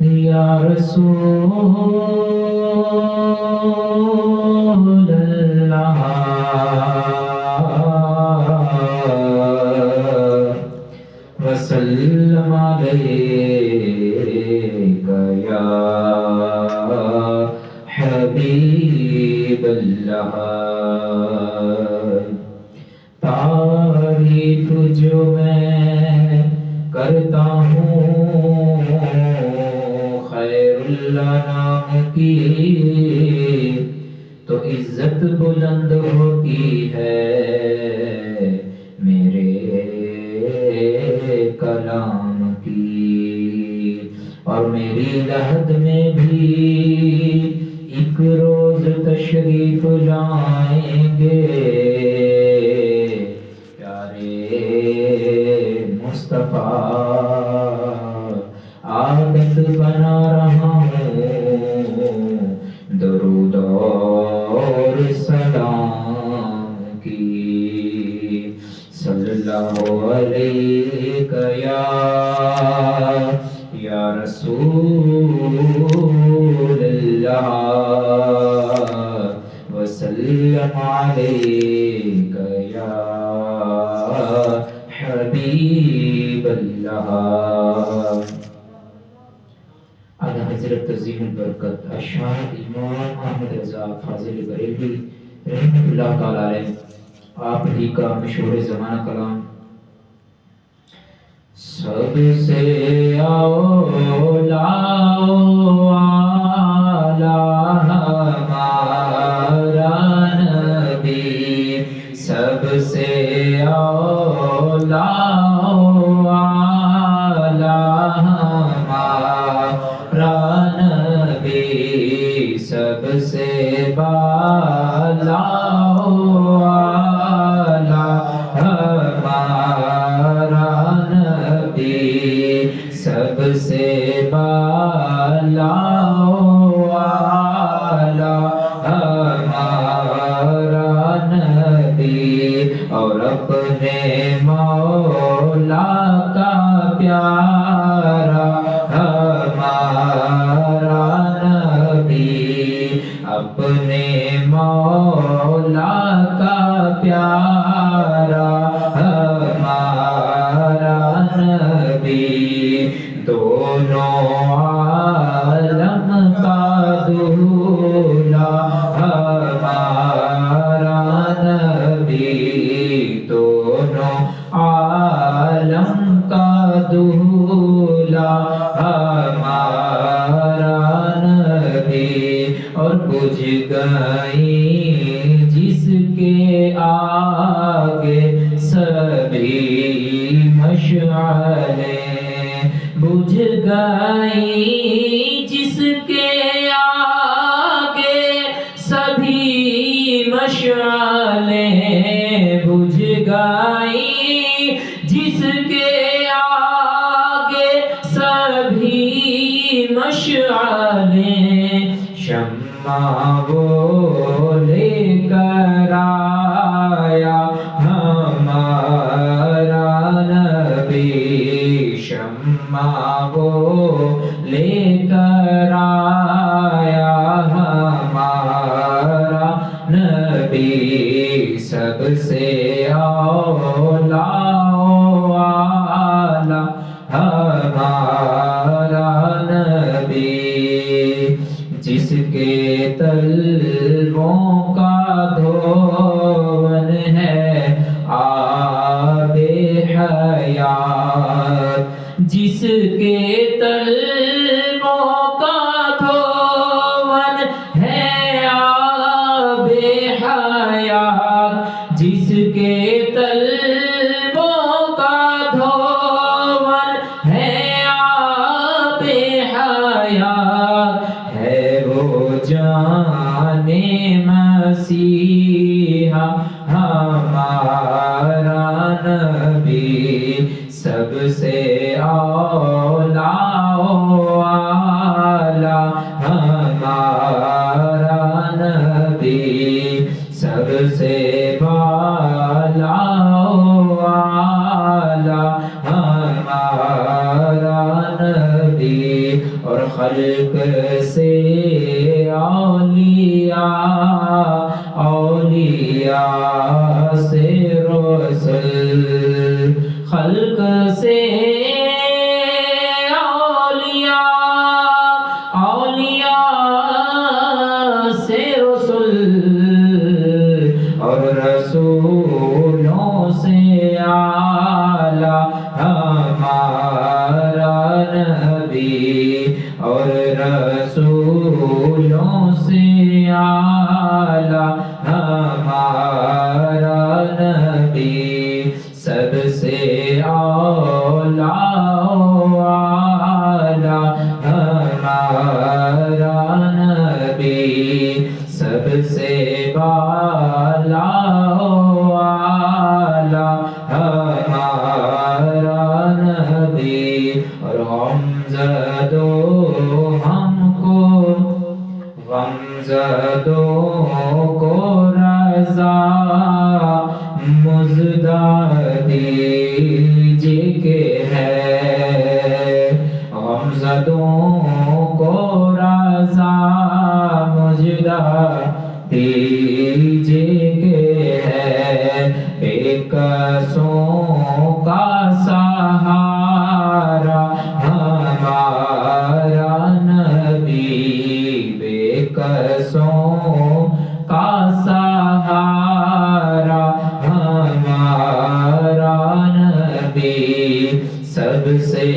یا رسول اللہ وسلم علیک یا حبیب اللہ تعریف جو میں کرتا ہوں خیر اللہ نام کی تو عزت بلند ہوتی ہے میرے کلام کی اور میری لحد میں بھی ایک روز تشریف لائیں گے مصطفیٰ عادت بنا رہا ہوں درود اور سلام کی صلی اللہ علیہ یا رسول اللہ وسلم علیک یا حبیب اللہ۔ اعلیٰ حضرت تزیم البرکت اشعار امام احمد رضا فاضل بریلوی رحمۃ اللہ تعالی علیہ آپ ہی کا مشہور زمانہ کلام سب سے اولا ہمارا نبی سب سے اولا ہمارا نبی سب سے بالا سب سے بالا والا ہمارا نبی اور اپنے مولا کا پیارا ہمارا نبی اپنے مولا کا پیارا ہمارا نبی دونوں عالم کا دولا ہمارا نبی دونوں عالم کا دولا ہمارا نبی اور بجھ گئی جس کے آگے سبھی مشعلیں بجھ گئی جس کے آگے سبھی مشعلیں بجھ گئی جس کے آگے سبھی مشعلیں شمع وہ لے کر آیا ہمارا نبی شمع وہ لے کر آیا ہمارا نبی سب سے اولا والا ہمارا نبی جس کے تلووں کا دھون ہے آب حیات جس کے تلووں کا دھون ہے آب حیات جس کے تلووں کا دھون ہے آب حیات ہے وہ جان مسیحا ہمارا نبی سب سے اولا والا ہمارا نبی سب سے بالا خلق سے اولیاء، اولیاء سے رسل، خلق سے اولیاء، اولیاء سے رسل، اور رسولوں سے اعلیٰ ہمارا نبی، اور رسولوں سے اعلیٰ ہمارا نبی، سب سے اعلیٰ ہمارا نبی، سب سے بالا ہمارا نبی، اور غمزدوں کو رضا مژدہ دیجیے کہ ہے، غمزدوں کو رضا مژدہ دیجیے کہ ہے، بے کسوں کا سہارا ہمارا نبی، بے کسوں کا سہارا ہمارا نبی، سب سے